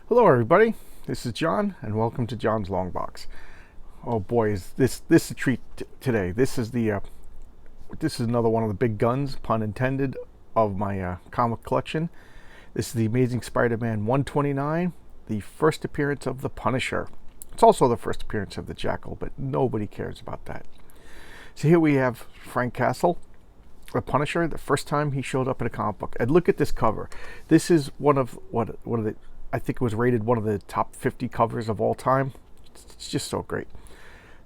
Hello, everybody. This is John, and welcome to John's Long Box. Oh boy, is this a treat today? This is another one of the big guns, pun intended, of my comic collection. This is the Amazing Spider-Man 129, the first appearance of the Punisher. It's also the first appearance of the Jackal, but nobody cares about that. So here we have Frank Castle, the Punisher, the first time he showed up in a comic book. And look at this cover. This is one of the, I think it was rated one of the top 50 covers of all time. It's just so great.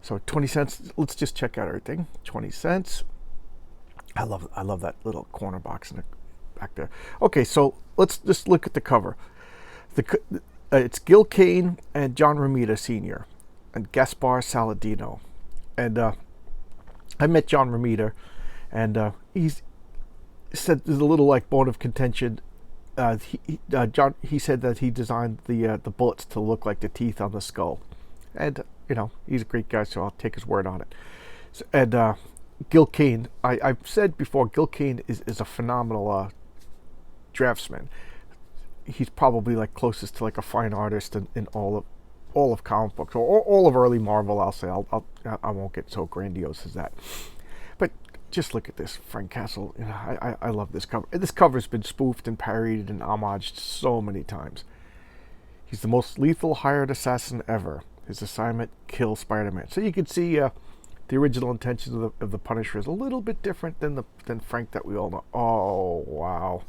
So 20 cents. Let's just check out everything. 20 cents. I love that little corner box in the back there. Okay, so let's just look at the cover. It's Gil Kane and John Romita Sr. and Gaspar Saladino. And I met John Romita, and he said there's a little like bone of contention. He said that he designed the bullets to look like the teeth on the skull, and he's a great guy, so I'll take his word on it. So, and Gil Kane, I've said before, Gil Kane is a phenomenal draftsman. He's probably like closest to like a fine artist in all of comic books, or all of early Marvel. I'll say I won't get so grandiose as that, but just look at this, Frank Castle. I love this cover. This cover's been spoofed and parodied and homaged so many times. He's the most lethal hired assassin ever. His assignment: kill Spider-Man. So you can see the original intentions of the Punisher is a little bit different than Frank that we all know. Oh wow!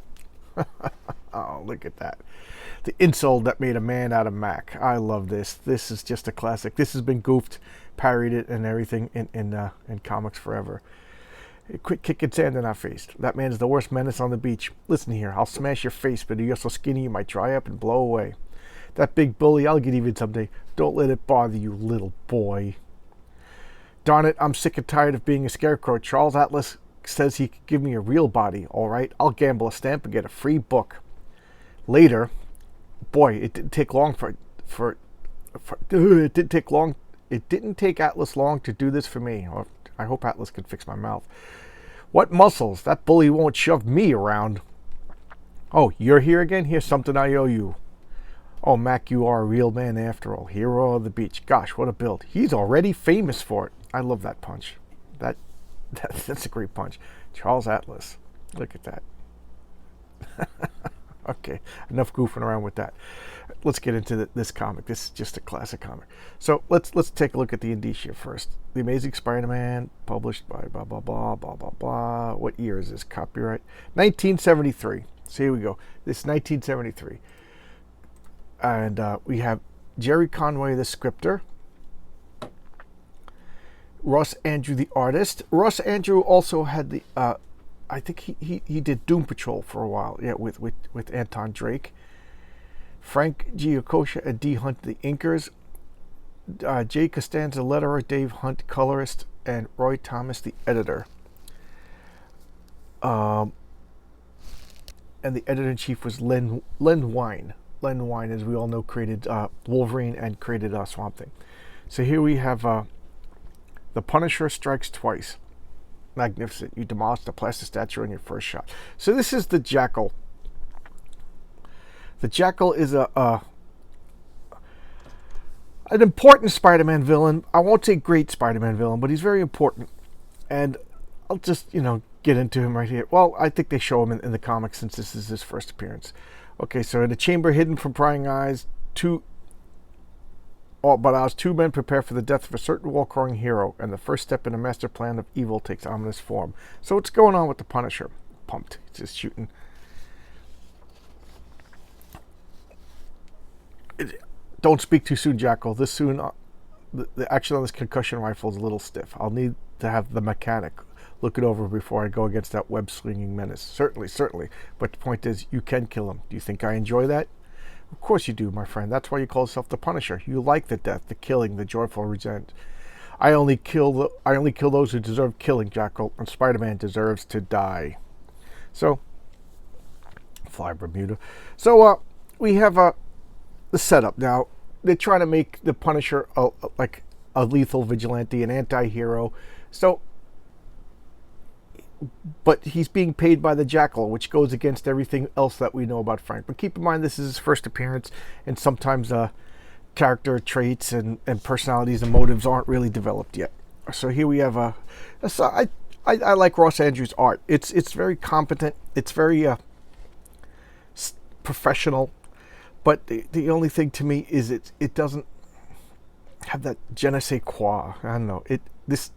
Oh, look at that. The insult that made a man out of Mac. I love this. This is just a classic. This has been goofed, parodied, and everything in comics forever. Quit kicking sand in our face. That man is the worst menace on the beach. Listen here, I'll smash your face, but you're so skinny you might dry up and blow away. That big bully, I'll get even someday. Don't let it bother you, little boy. Darn it, I'm sick and tired of being a scarecrow. Charles Atlas says he could give me a real body. All right, I'll gamble a stamp and get a free book. Later, boy, it didn't take long it didn't take long. It didn't take Atlas long to do this for me. Or I hope Atlas can fix my mouth. What muscles? That bully won't shove me around. Oh, you're here again? Here's something I owe you. Oh, Mac, you are a real man after all. Hero of the beach. Gosh, what a build. He's already famous for it. I love that punch. That's a great punch. Charles Atlas. Look at that. Okay, enough goofing around with that. Let's get into this comic. This is just a classic comic. So let's take a look at the Indicia first. The Amazing Spider-Man, published by blah blah blah blah blah blah. What year is this? Copyright 1973. So here we go. This is 1973, and we have Jerry Conway, the scripter. Ross Andrew, the artist. Ross Andrew also had the I think he did Doom Patrol for a while, yeah, with Anton Drake. Frank Giacosa and D. Hunt, the inkers. Jay Costanza, letterer. Dave Hunt, colorist. And Roy Thomas, the editor. And the editor-in-chief was Len Wein. Len Wein, as we all know, created Wolverine and created Swamp Thing. So here we have The Punisher Strikes Twice. Magnificent. You demolished a plastic statue in your first shot. So this is the Jackal. The Jackal is an important Spider-Man villain. I won't say great Spider-Man villain, but he's very important. And I'll just, get into him right here. Well, I think they show him in the comics since this is his first appearance. Okay, so in a chamber hidden from prying eyes, two men prepare for the death of a certain wall-crawling hero, and the first step in a master plan of evil takes ominous form. So what's going on with the Punisher? Pumped. He's just shooting. Don't speak too soon, Jackal. This soon, the action on this concussion rifle is a little stiff. I'll need to have the mechanic look it over before I go against that web-slinging menace. Certainly. But the point is, you can kill him. Do you think I enjoy that? Of course you do, my friend. That's why you call yourself the Punisher. You like the death, the killing, the joyful resent. I only kill those who deserve killing, Jackal, and Spider-Man deserves to die. So, fly Bermuda. So, we have the setup now. They're trying to make the Punisher like a lethal vigilante, an anti-hero. So, but he's being paid by the Jackal, which goes against everything else that we know about Frank. But keep in mind, this is his first appearance, and sometimes character traits and personalities and motives aren't really developed yet. So here we have I like Ross Andrews' art. It's very competent. It's very professional. But the only thing to me is it doesn't have that je ne sais quoi. I don't know. This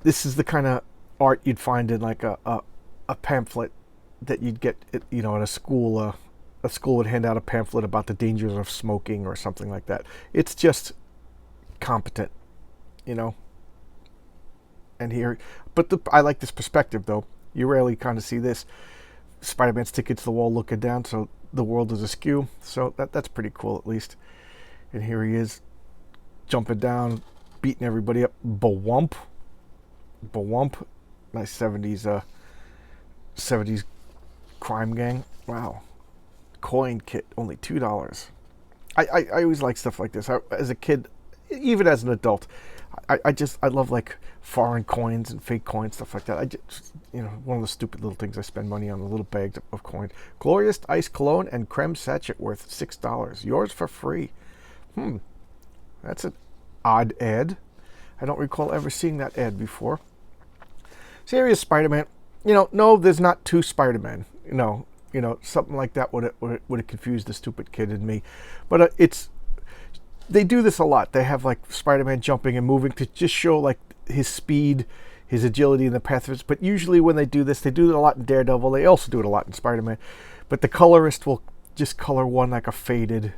is the kind of art you'd find in like a pamphlet that you'd get at a school. A school would hand out a pamphlet about the dangers of smoking or something like that. It's just competent, And here, but I like this perspective though. You rarely kind of see this. Spider-Man sticking to the wall, looking down, so the world is askew. So that's pretty cool at least. And here he is, jumping down, beating everybody up. Bawump. Nice 70s crime gang. Wow. Coin kit, only $2. I always like stuff like this. As a kid, even as an adult, I love like foreign coins and fake coins, stuff like that. I just, one of the stupid little things I spend money on, the little bags of coins. Glorious Ice Cologne and Creme Sachet worth $6. Yours for free. That's an odd ad. I don't recall ever seeing that ad before. So here is Spider-Man. No, there's not two Spider-Man. Something like that would have confused the stupid kid in me. But they do this a lot. They have like Spider-Man jumping and moving to just show like his speed, his agility in the path of it. But usually when they do this, they do it a lot in Daredevil. They also do it a lot in Spider-Man. But the colorist will just color one like a faded,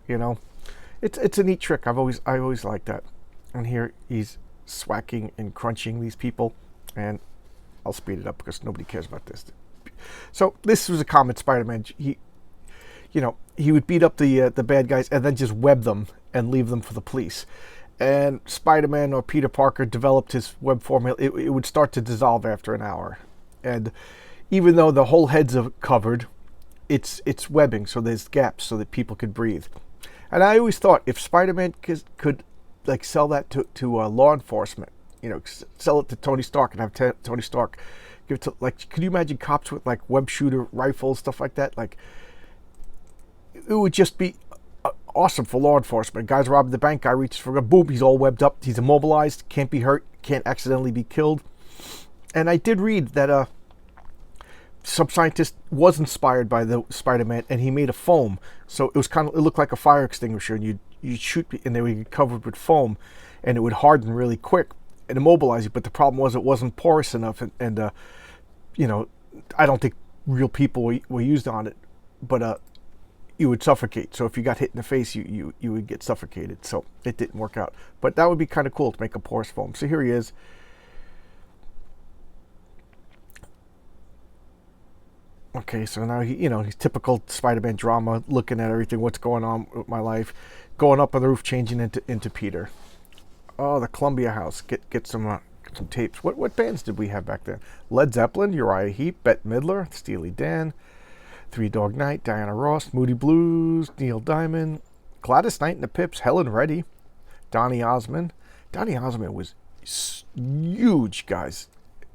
It's a neat trick. I always liked that. And here he's swacking and crunching these people. And I'll speed it up because nobody cares about this. So this was a common Spider-Man. He would beat up the bad guys and then just web them and leave them for the police. And Spider-Man or Peter Parker developed his web formula. It would start to dissolve after an hour. And even though the whole heads are covered, it's webbing, so there's gaps so that people could breathe. And I always thought if Spider-Man could like sell that to law enforcement, sell it to Tony Stark and have Tony Stark give it to, like, could you imagine cops with like web shooter rifles, stuff like that? Like, it would just be awesome for law enforcement. Guys robbing the bank, guy reaches for a gun, boom, he's all webbed up, he's immobilized, can't be hurt, can't accidentally be killed. And I did read that some scientist was inspired by the Spider-Man, and he made a foam, so it looked like a fire extinguisher, and you'd shoot, and they would get covered with foam, and it would harden really quick and immobilize you. But the problem was it wasn't porous enough, and I don't think real people were used on it, but you would suffocate. So if you got hit in the face, you would get suffocated. So it didn't work out. But that would be kind of cool to make a porous foam. So here he is. Okay, so now he's typical Spider-Man drama, looking at everything, what's going on with my life, going up on the roof, changing into Peter. Oh, the Columbia House. Get some tapes. What bands did we have back then? Led Zeppelin, Uriah Heep, Bette Midler, Steely Dan, Three Dog Night, Diana Ross, Moody Blues, Neil Diamond, Gladys Knight and the Pips, Helen Reddy, Donny Osmond. Donny Osmond was huge, guys.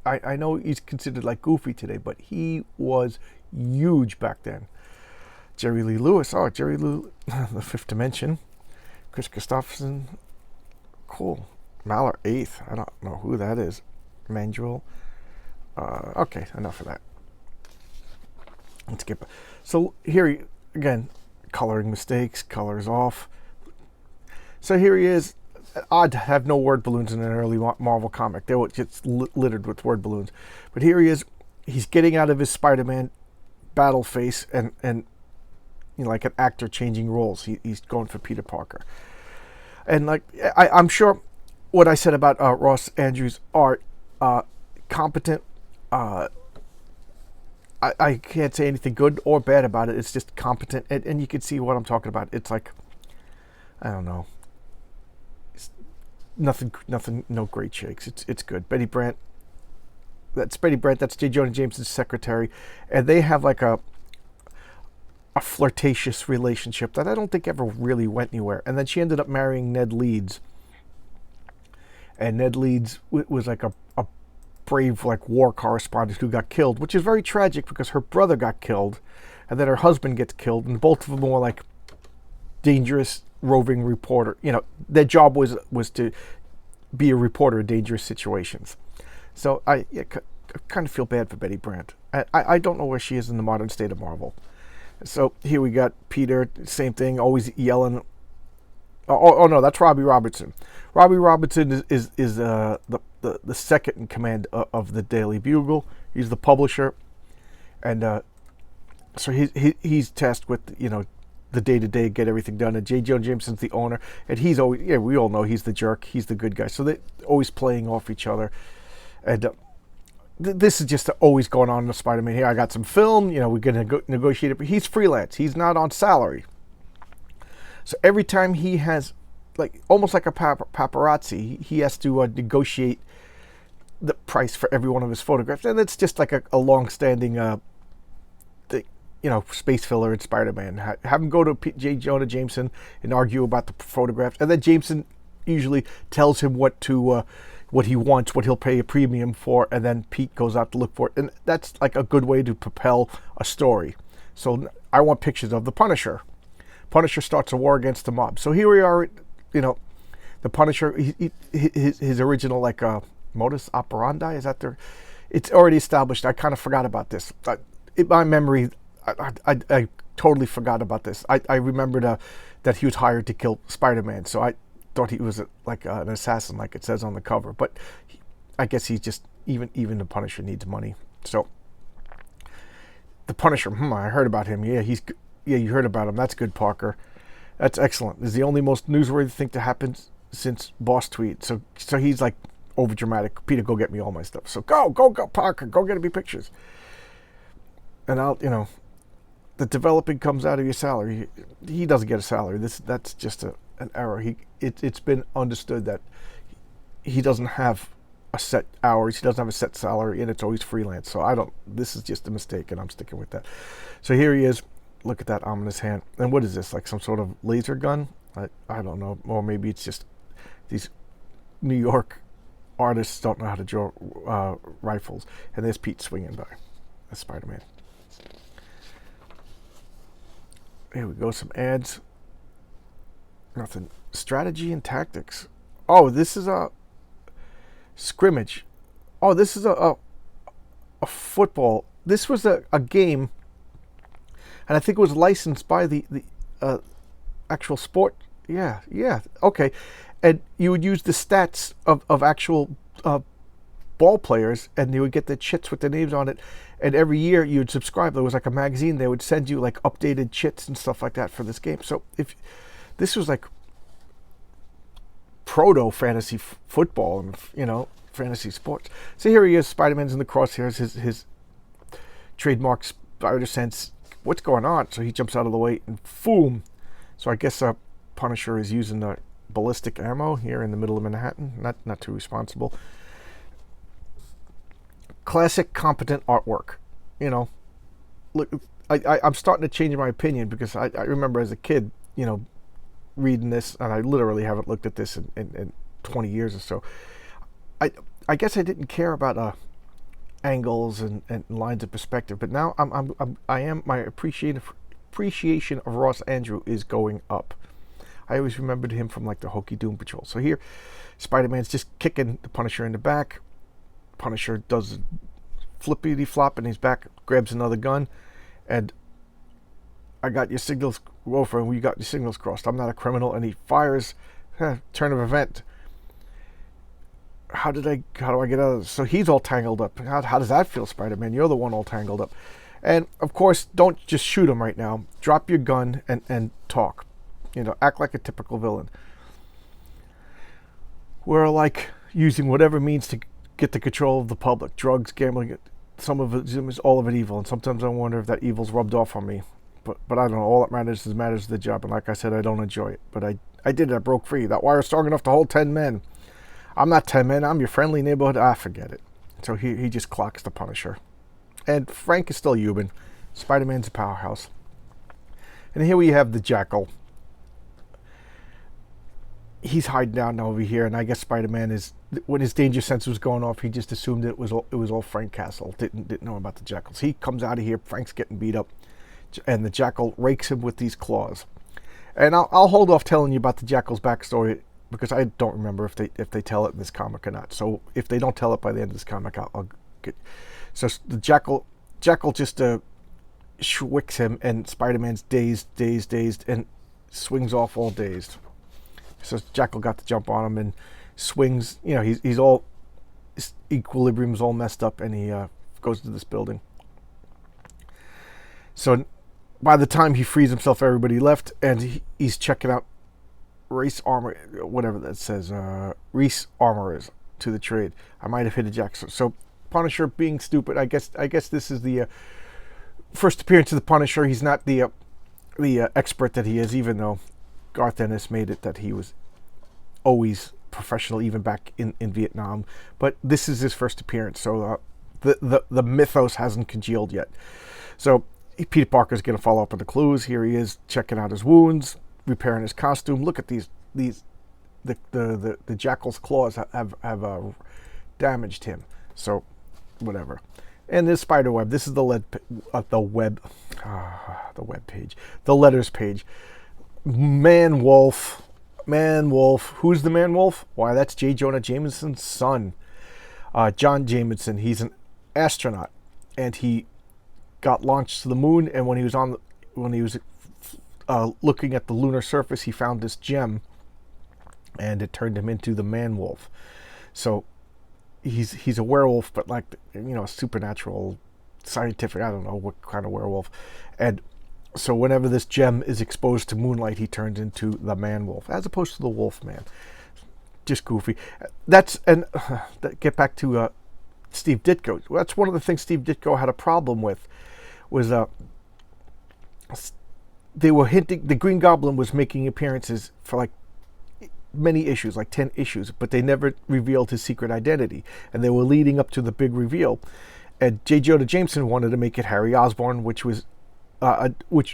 I know he's considered like goofy today, but he was huge back then. Jerry Lee Lewis. Oh, Jerry Lee, The Fifth Dimension. Chris Christopherson. Cool. Malor Eighth. I don't know who that is. Mandrill. Okay, enough of that. Let's skip it. So here, again, coloring mistakes, colors off. So here he is. Odd to have no word balloons in an early Marvel comic. They were just littered with word balloons. But here he is. He's getting out of his Spider-Man battle face and like an actor changing roles. He's going for Peter Parker. And like I'm sure what I said about Ross Andrews' art, competent. I can't say anything good or bad about it. It's just competent, and you can see what I'm talking about. It's like, I don't know. Nothing, no great shakes. It's good. Betty Brant. That's Betty Brant. That's J. Jonah Jameson's secretary, and they have like a flirtatious relationship that I don't think ever really went anywhere. And then she ended up marrying Ned Leeds, and Ned Leeds was like a brave like war correspondent who got killed, which is very tragic because her brother got killed, and then her husband gets killed, and both of them were like dangerous roving reporter. You know, their job was to be a reporter in dangerous situations. So I kind of feel bad for Betty Brant. I don't know where she is in the modern state of Marvel. So here we got Peter, same thing, always yelling. Oh no, that's Robbie Robertson. Robbie Robertson is the second in command of the Daily Bugle. He's the publisher, and so he's tasked with, you know, the day-to-day, get everything done. And J. Jonah Jameson's the owner, and he's always, yeah, we all know he's the jerk, he's the good guy. So they're always playing off each other, and this is just always going on in the Spider-Man. Here, I got some film, you know, we're gonna negotiate it, but he's freelance. He's not on salary. So every time he has, like, almost like a paparazzi, he has to negotiate the price for every one of his photographs, and it's just like a long-standing thing, you know, space filler in Spider-Man. Have him go to J. Jonah Jameson and argue about the photographs, and then Jameson usually tells him what he wants, what he'll pay a premium for, and then Pete goes out to look for it, and that's like a good way to propel a story. So I want pictures of the Punisher. Punisher starts a war against the mob. So here we are, you know, the Punisher, his original, like, modus operandi, is that there? It's already established. I kind of forgot about this. In my memory, I totally forgot about this. I remembered that he was hired to kill Spider-Man, so I thought he was like an assassin, like it says on the cover. But I guess he's just, even the Punisher needs money. So the Punisher, I heard about him. Yeah, you heard about him. That's good, Parker. That's excellent. This is the only most newsworthy thing to happen since Boss Tweet. So he's like over dramatic. Peter, go get me all my stuff. So go, Parker, go get me pictures. And I'll, you know, the developing comes out of your salary. He doesn't get a salary. That's just an error. It's been understood that he doesn't have a set hours. He doesn't have a set salary, and it's always freelance. So this is just a mistake, and I'm sticking with that. So here he is. Look at that ominous hand. And what is this, like some sort of laser gun? I don't know. Or maybe it's just these New York artists don't know how to draw rifles. And there's Pete swinging by. That's Spider-Man. Here we go, some ads. Nothing. Strategy and tactics. Oh, this is a scrimmage. Oh, this is a football. This was a game, and I think it was licensed by the actual sport. Yeah, okay. And you would use the stats of actual ball players, and you would get the chits with the names on it. And every year you would subscribe. There was like a magazine. They would send you like updated chits and stuff like that for this game. So if this was like proto fantasy football and, you know, fantasy sports. So here he is. Spider-Man's in the crosshairs. His trademark spider sense. What's going on? So he jumps out of the way and boom. So I guess Punisher is using the ballistic ammo here in the middle of Manhattan. Not too responsible. Classic competent artwork. You know, look, I'm starting to change my opinion because I remember as a kid, you know, reading this, and I literally haven't looked at this in 20 years or so. I guess I didn't care about angles and lines of perspective, but now my appreciation of Ross Andru is going up. I always remembered him from like the Hokey Doom Patrol. So here, Spider-Man's just kicking the Punisher in the back. Punisher does flippity flop in his back, grabs another gun, and I got your signals, Wolfer, we got your signals crossed. I'm not a criminal, and he fires. Turn of event. How do I get out of this? So he's all tangled up. How does that feel, Spider-Man? You're the one all tangled up. And of course, don't just shoot him right now. Drop your gun and talk. You know, act like a typical villain. We're like using whatever means to get the control of the public. Drugs, gambling, some of it is all of it evil. And sometimes I wonder if that evil's rubbed off on me. But I don't know. All that matters is the job. And like I said, I don't enjoy it. But I did it. I broke free. That wire's strong enough to hold 10 men. I'm not 10 men. I'm your friendly neighborhood. Forget it. So he just clocks the Punisher. And Frank is still human. Spider-Man's a powerhouse. And here we have the Jackal. he's hiding down over here, and I guess Spider-Man is, when his danger sense was going off, he just assumed it was all Frank Castle. Didn't know about the Jackals. He comes out of here. Frank's getting beat up, and the Jackal rakes him with these claws. And I'll hold off telling you about the Jackal's backstory because I don't remember if they tell it in this comic or not. So if they don't tell it by the end of this comic, I'll get. So the Jackal just schwicks him, and Spider-Man's dazed, and swings off all dazed. So Jackal got the jump on him and swings. You know, he's all, his equilibrium's all messed up, and he goes to this building. So by the time he frees himself, everybody left, and he's checking out Race Armor, whatever that says, Reese Armorers to the trade. I might have hit a jack. So Punisher being stupid. I guess this is the first appearance of the Punisher. He's not the expert that he is, even though Garth Ennis made it that he was always professional, even back in Vietnam. But this is his first appearance, so the mythos hasn't congealed yet. So Peter Parker's going to follow up on the clues. Here he is checking out his wounds, repairing his costume. Look at the Jackal's claws have damaged him. So whatever. And this spider web. This is the web page, the letters page. Man Wolf. Who's the Man Wolf? Why, that's J. Jonah Jameson's son, John Jameson. He's an astronaut, and he got launched to the moon. And when he was looking at the lunar surface, he found this gem, and it turned him into the Man Wolf. So he's a werewolf, but like, you know, supernatural, scientific. I don't know what kind of werewolf, and so whenever this gem is exposed to moonlight, he turns into the Man Wolf, as opposed to the Wolf Man. Just goofy. Get back to Steve Ditko. That's one of the things Steve Ditko had a problem with, was they were hinting the Green Goblin was making appearances for like many issues, like 10 issues, but they never revealed his secret identity, and they were leading up to the big reveal. And J. Jonah Jameson wanted to make it Harry Osborn, which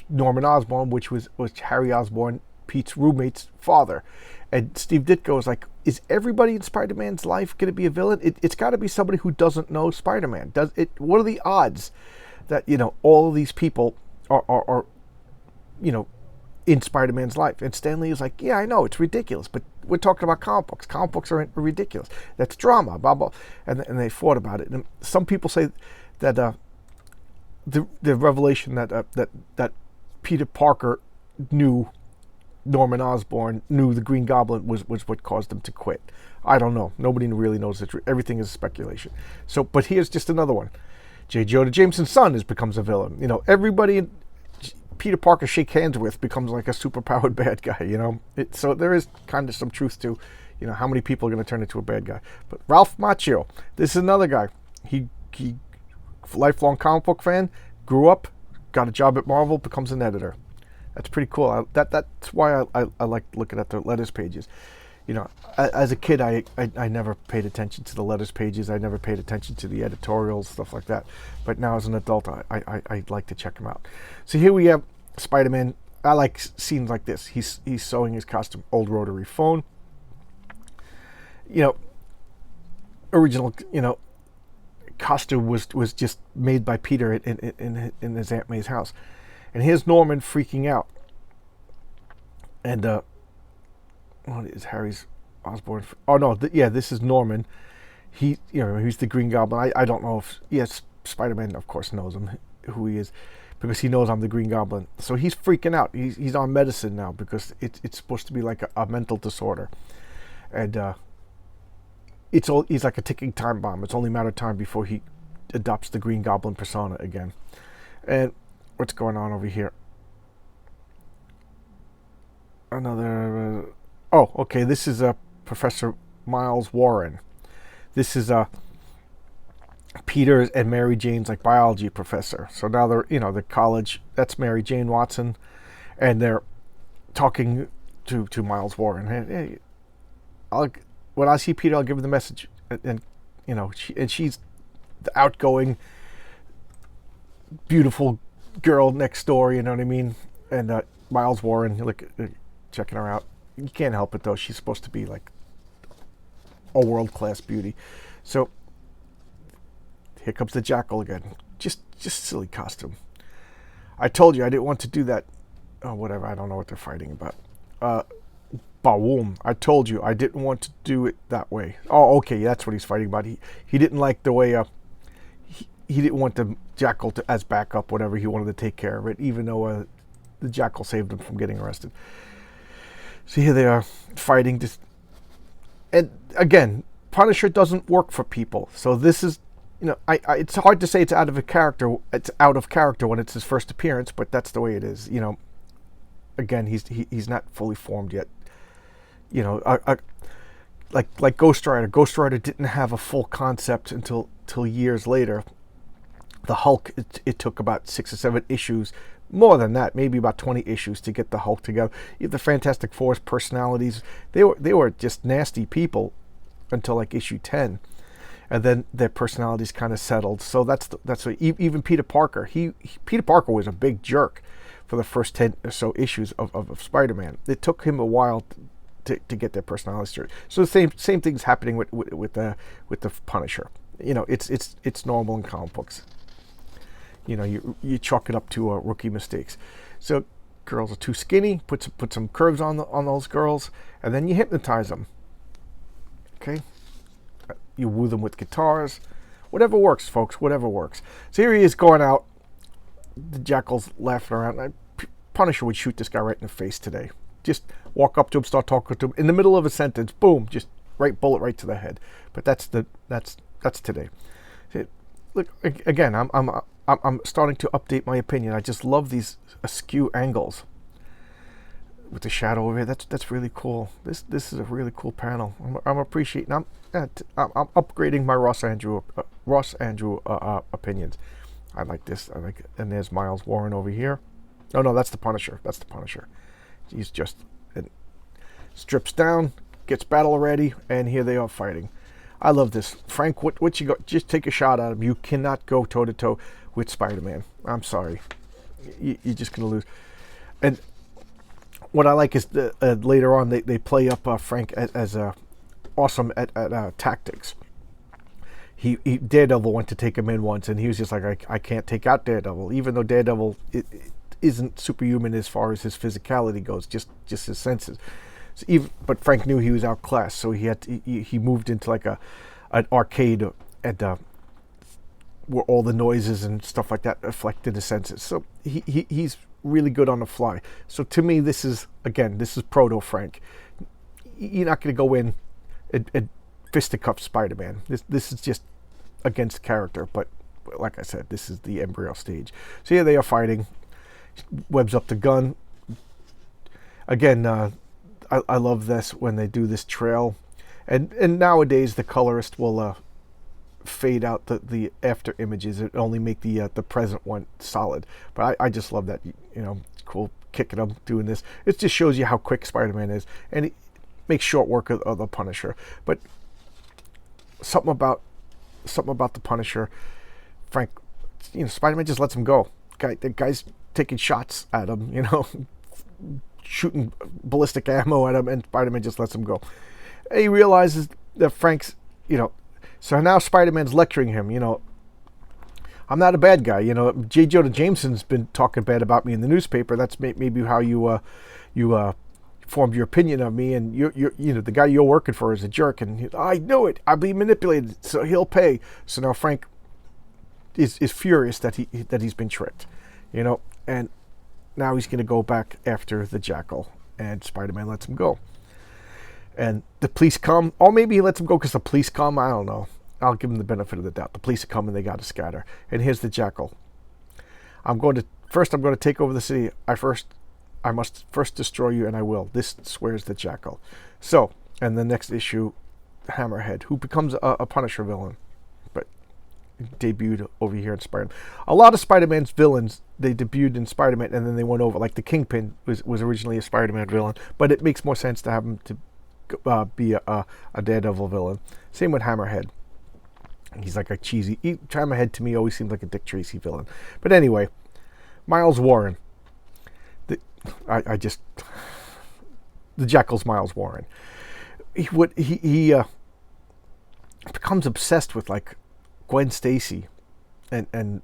Norman Osborn, which was Harry Osborn, Pete's roommate's father. And Steve Ditko was like, is everybody in Spider-Man's life going to be a villain? It's got to be somebody who doesn't know Spider-Man. What are the odds that, you know, all of these people are you know, in Spider-Man's life? And Stan Lee is like, yeah, I know, it's ridiculous, but we're talking about comic books. Comic books are ridiculous. That's drama, blah, blah. And they fought about it. And some people say that the revelation that Peter Parker knew Norman Osborn, knew the Green Goblin, was what caused him to quit. I don't know. Nobody really knows the truth. Everything is speculation. So, but here's just another one. J. Jonah Jameson's son becomes a villain. You know, everybody Peter Parker shake hands with becomes like a superpowered bad guy. You know, so there is kind of some truth to, you know, how many people are going to turn into a bad guy. But Ralph Macchio, this is another guy. He lifelong comic book fan, grew up, got a job at Marvel, becomes an editor. That's pretty cool. That's why I like looking at the letters pages. You know, as a kid, I never paid attention to the letters pages. I never paid attention to the editorials, stuff like that. But now as an adult, I like to check them out. So here we have Spider-Man. I like scenes like this. He's sewing his costume, old rotary phone. You know, original, you know, costume was just made by Peter in his Aunt May's house. And here's Norman freaking out. And what is Harry's Osborn? Oh no, this is Norman. He's the Green Goblin. I don't know if, yes, Spider-Man of course knows him, who he is, because he knows I'm the Green Goblin. So he's freaking out. He's on medicine now because it's supposed to be like a mental disorder, and he's like a ticking time bomb. It's only a matter of time before he adopts the Green Goblin persona again. And what's going on over here? Another. Oh, okay. This is Professor Miles Warren. This is Peter and Mary Jane's like biology professor. So now they're college. That's Mary Jane Watson, and they're talking to Miles Warren. Hey, when I see Peter, I'll give her the message. And you know, she's the outgoing, beautiful girl next door. You know what I mean? And Miles Warren, look, checking her out. you can't help it though. She's supposed to be like a world-class beauty. So here comes the Jackal again. Just silly costume. I told you I didn't want to do that. Oh, whatever. I don't know what they're fighting about. Bawoom. I told you I didn't want to do it that way. Oh, okay. That's what he's fighting about. He didn't like the way he didn't want the Jackal to as backup. Whatever, he wanted to take care of it, even though the Jackal saved him from getting arrested. So here they are fighting. And again, Punisher doesn't work for people. So this is, it's hard to say it's out of character. It's out of character when it's his first appearance, but that's the way it is. Again, he's not fully formed yet. Like Ghost Rider. Ghost Rider didn't have a full concept until years later. The Hulk, it took about 6 or 7 issues, more than that, maybe about 20 issues to get the Hulk together. You have the Fantastic Four's personalities. They were just nasty people until like issue 10, and then their personalities kind of settled. So that's what, even Peter Parker. Peter Parker was a big jerk for the first 10 or so issues of Spider-Man. It took him a while to get their personalities straight. So the same thing's happening with the Punisher. It's normal in comic books. You chalk it up to rookie mistakes. So girls are too skinny. Put some curves on those girls, and then you hypnotize them. Okay, you woo them with guitars. Whatever works, folks. Whatever works. So here he is going out. The Jackal's laughing around. Punisher would shoot this guy right in the face today. Just walk up to him, start talking to him in the middle of a sentence. Boom! Just bullet right to the head. But that's today. Look again. I'm starting to update my opinion. I just love these askew angles with the shadow over here. That's really cool. This is a really cool panel. I'm appreciating. I'm upgrading my Ross Andrew opinions. I like this. I like it. And there's Miles Warren over here. Oh no, that's the Punisher. That's the Punisher. He's just strips down, gets battle ready, and here they are fighting. I love this. Frank, what you got? Just take a shot at him. You cannot go toe to toe with Spider-Man. I'm sorry. You're just gonna lose. And what I like is later on they play up Frank as awesome at tactics. He Daredevil went to take him in once, and he was just like, I can't take out Daredevil, even though Daredevil isn't superhuman as far as his physicality goes, just his senses. So but Frank knew he was outclassed, so he moved into like an arcade where all the noises and stuff like that affected his senses. So he's really good on the fly. So to me, this is proto Frank. You're not going to go in and fisticuff Spider-Man. This is just against character. But like I said, this is the embryo stage. So here they are fighting. Webs up the gun. Again, I love this when they do this trail, and nowadays the colorist will fade out the after images and only make the present one solid. But I just love that. It's cool kicking them doing this. It just shows you how quick Spider-Man is, and it makes short work of the Punisher. But something about the Punisher, Frank, Spider-Man just lets him go. The guy's taking shots at him, shooting ballistic ammo at him, and Spider-Man just lets him go. And he realizes that Frank's, so now Spider-Man's lecturing him, I'm not a bad guy, J. Jonah Jameson's been talking bad about me in the newspaper. That's maybe how you formed your opinion of me, and the guy you're working for is a jerk, and I knew it. I'll be manipulated, so he'll pay. So now Frank is furious that he's been tricked, and now he's going to go back after the Jackal, and Spider-Man lets him go. And the police come, or maybe he lets him go because the police come. I don't know. I'll give him the benefit of the doubt. The police come and they got to scatter. And here's the Jackal. I'm going to take over the city. I must first destroy you, and I will. This swears the Jackal. So, and the next issue, Hammerhead, who becomes a Punisher villain, but debuted over here in Spider-Man. A lot of Spider-Man's villains, they debuted in Spider-Man and then they went over. Like the Kingpin was originally a Spider-Man villain, but it makes more sense to have him to be a Daredevil villain. Same with Hammerhead. He's like a cheesy. Hammerhead to me always seems like a Dick Tracy villain. But anyway, Miles Warren. the Jackal's Miles Warren. He becomes obsessed with like Gwen Stacy and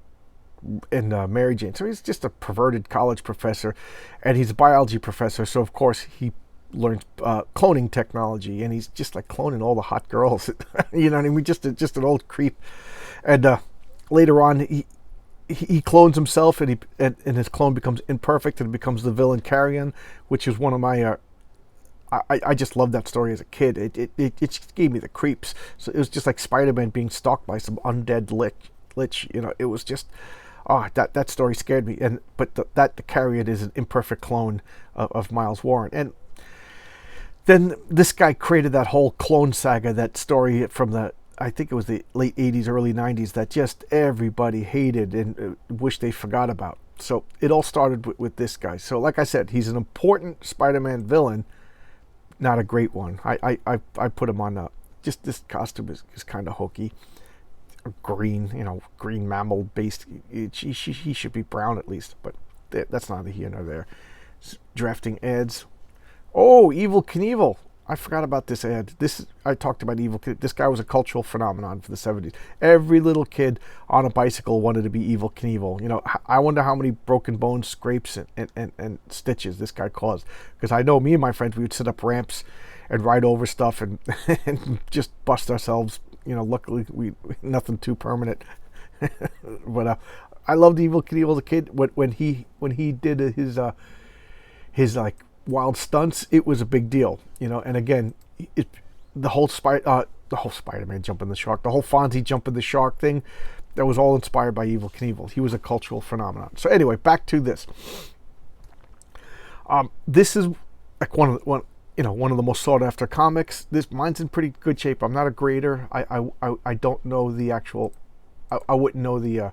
Mary Jane. So he's just a perverted college professor, and he's a biology professor. So of course he learns cloning technology, and he's just like cloning all the hot girls. You know what I mean? Just an old creep. And later on, he clones himself, and his clone becomes imperfect, and becomes the villain Carrion, which is one of my. I just loved that story as a kid. It just gave me the creeps. So it was just like Spider-Man being stalked by some undead lich. You know, it was just, that story scared me. But the Carrion is an imperfect clone of Miles Warren. And then this guy created that whole clone saga, that story from I think it was the late 80s, early 90s, that just everybody hated and wished they forgot about. So it all started with this guy. So like I said, he's an important Spider-Man villain, not a great one. I put him on just this costume is kind of hokey. Green, green mammal based. He should be brown at least, but that's neither here nor there. Drafting ads. Oh, Evel Knievel. I forgot about this ad. I talked about Evel. This guy was a cultural phenomenon for the 70s. Every little kid on a bicycle wanted to be Evel Knievel. I wonder how many broken bones, scrapes, and stitches this guy caused. Because I know me and my friends, we would sit up ramps and ride over stuff and and just bust ourselves. Luckily we nothing too permanent. But I loved Evel Knievel as a kid. When he did his like wild stunts, it was a big deal, and again, the whole Spider-Man jump in the shark, the whole Fonzie jump in the shark thing, that was all inspired by Evel Knievel. He was a cultural phenomenon. So anyway, back to this. This is like one of the most sought after comics. Mine's in pretty good shape. I'm not a grader. I don't know the actual, I wouldn't know the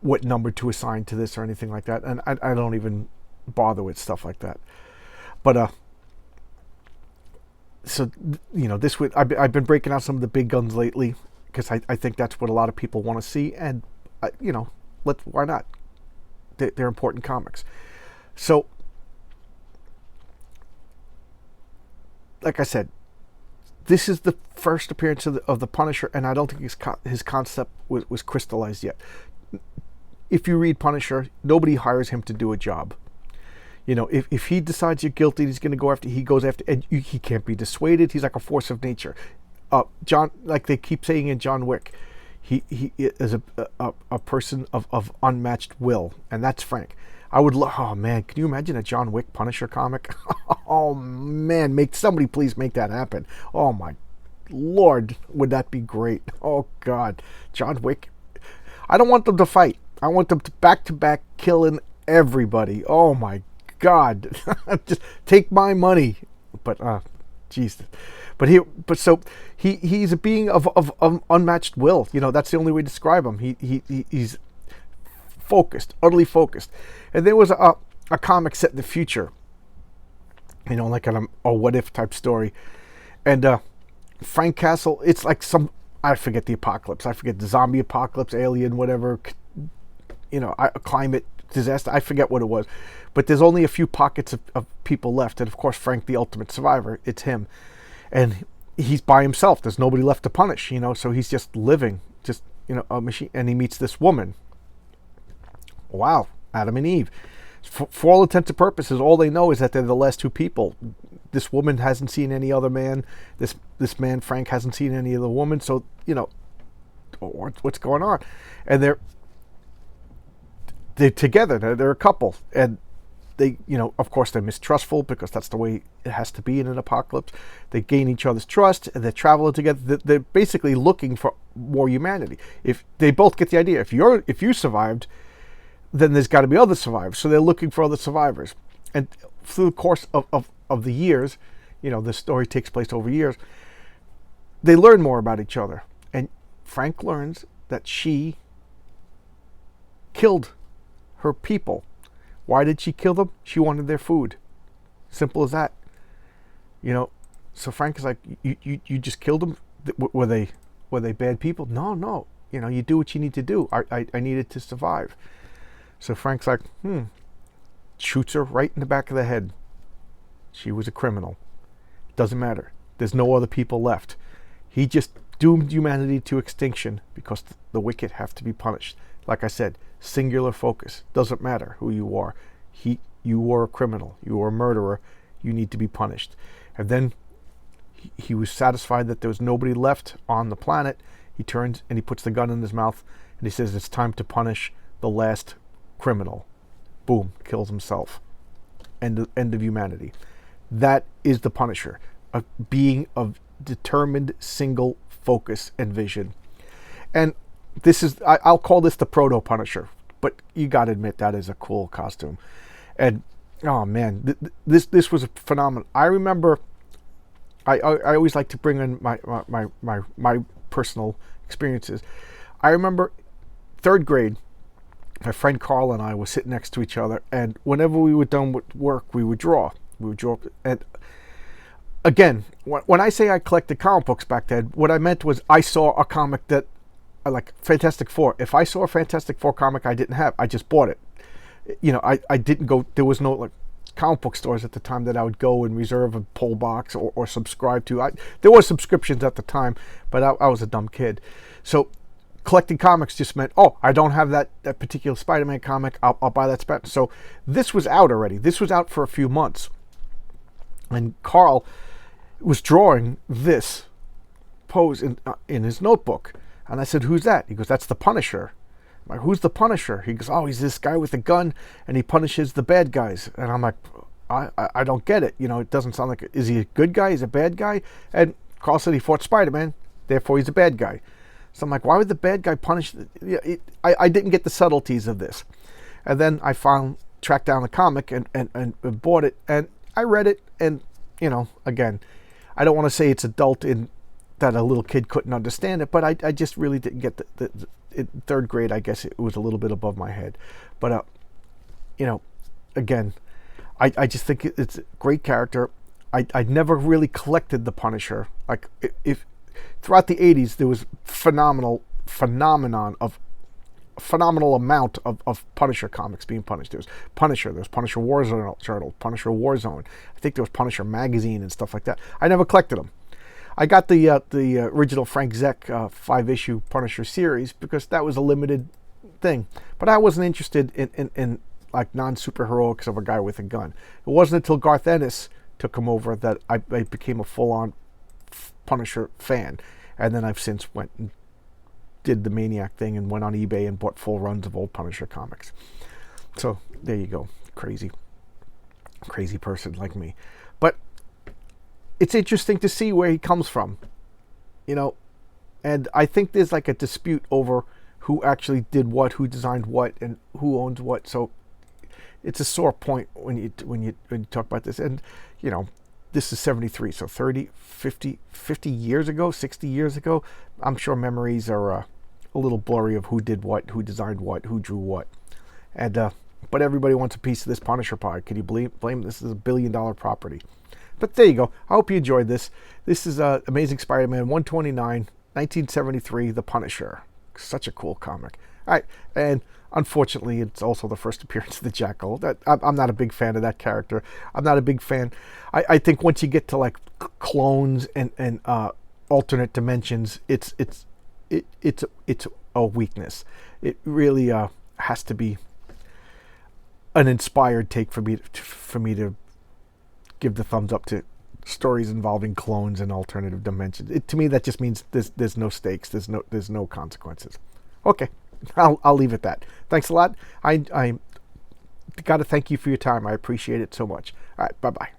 what number to assign to this or anything like that, and I don't even bother with stuff like that. But so this would I've been breaking out some of the big guns lately, because I think that's what a lot of people want to see, and why not? They're important comics. So like I said, this is the first appearance of the Punisher, and I don't think his concept was crystallized yet. If you read Punisher, nobody hires him to do a job. If he decides you're guilty, he's going to go after. He goes after, and he can't be dissuaded. He's like a force of nature. John, like they keep saying in John Wick, he is a person of unmatched will, and that's Frank. Oh man, can you imagine a John Wick Punisher comic? Oh man, somebody please make that happen. Oh my Lord, would that be great? Oh God, John Wick. I don't want them to fight. I want them to back killing everybody. Oh my God, just take my money. But jeez, he's a being of unmatched will. That's the only way to describe him. He's focused, utterly focused. And there was a comic set in the future, like a what if type story, and Frank Castle. It's like I forget the apocalypse. I forget the zombie apocalypse, alien, whatever. A climate disaster. I forget what it was, but there's only a few pockets of people left, and of course Frank, the ultimate survivor, it's him, and he's by himself. There's nobody left to punish, so he's just living, a machine. And he meets this woman. Wow, Adam and Eve. For all intents and purposes, all they know is that they're the last two people. This woman hasn't seen any other man. This man Frank hasn't seen any other woman. So what's going on? And they're together. They're a couple, and they, of course, they're mistrustful, because that's the way it has to be in an apocalypse. They gain each other's trust, and they're traveling together. They're basically looking for more humanity. If they both get the idea, if you survived, then there's got to be other survivors. So they're looking for other survivors, and through the course of the years, the story takes place over years. They learn more about each other, and Frank learns that she killed her people. Why did she kill them? She wanted their food. Simple as that. So Frank is like, you just killed them? Were they bad people? No. You do what you need to do. I needed to survive. So Frank's like, shoots her right in the back of the head. She was a criminal. Doesn't matter. There's no other people left. He just doomed humanity to extinction because the wicked have to be punished. Like I said, singular focus. Doesn't matter who you are. You were a criminal. You were a murderer. You need to be punished. And then he was satisfied that there was nobody left on the planet. He turns and he puts the gun in his mouth and he says, it's time to punish the last criminal. Boom, kills himself. End of humanity. That is the Punisher, a being of determined single focus and vision. And this is, I'll call this the Proto-Punisher, but you got to admit that is a cool costume. And oh man, this was a phenomenon. I remember, I always like to bring in my personal experiences. I remember 3rd grade, my friend Carl and I were sitting next to each other, and whenever we were done with work, we would draw. And again, when I say I collected comic books back then, what I meant was I saw a comic that, like Fantastic Four. If I saw a Fantastic Four comic I didn't have, I just bought it. You know, I didn't go, there was no like comic book stores at the time that I would go and reserve a pull box or subscribe to. There were subscriptions at the time, but I was a dumb kid. So collecting comics just meant, oh, I don't have that particular Spider-Man comic, I'll buy that. So this was out already. This was out for a few months. And Carl was drawing this pose in his notebook. And I said, who's that? He goes, that's the Punisher. I'm like, who's the Punisher? He goes, oh, he's this guy with a gun, and he punishes the bad guys. And I'm like, I don't get it. You know, it doesn't sound like, is he a good guy? Is he a bad guy? And Carl said he fought Spider-Man, therefore he's a bad guy. So I'm like, why would the bad guy punish? I didn't get the subtleties of this. And then I tracked down the comic and bought it, and I read it. And, you know, again, I don't want to say it's adult in that a little kid couldn't understand it, but I just really didn't get in 3rd grade, I guess it was a little bit above my head. But, you know, again, I just think it's a great character. I never really collected the Punisher. Like, if throughout the 80s, there was phenomenal amount of Punisher comics being punished. There was Punisher Warzone, Punisher Warzone. I think there was Punisher Magazine and stuff like that. I never collected them. I got the original Frank Zek 5-issue Punisher series because that was a limited thing. But I wasn't interested in like non-superheroics of a guy with a gun. It wasn't until Garth Ennis took him over that I became a full-on Punisher fan. And then I've since went and did the Maniac thing and went on eBay and bought full runs of old Punisher comics. So there you go. Crazy person like me. But it's interesting to see where he comes from, you know, and I think there's like a dispute over who actually did what, who designed what, and who owns what. So it's a sore point when you talk about this. And, you know, this is 73, so 30, 50 years ago, 60 years ago, I'm sure memories are a little blurry of who did what, who designed what, who drew what. And but everybody wants a piece of this Punisher pie. Can you blame this is $1 billion property? But there you go. I hope you enjoyed this. This is Amazing Spider-Man 129, 1973, The Punisher. Such a cool comic. All right, and unfortunately, it's also the first appearance of the Jackal. I'm not a big fan of that character. I'm not a big fan. I think once you get to like clones and alternate dimensions, it's a weakness. It really has to be an inspired take for me to give the thumbs up to stories involving clones and alternative dimensions. To me, that just means there's no stakes. There's no consequences. Okay, I'll leave it at that. Thanks a lot. I got to thank you for your time. I appreciate it so much. All right, bye-bye.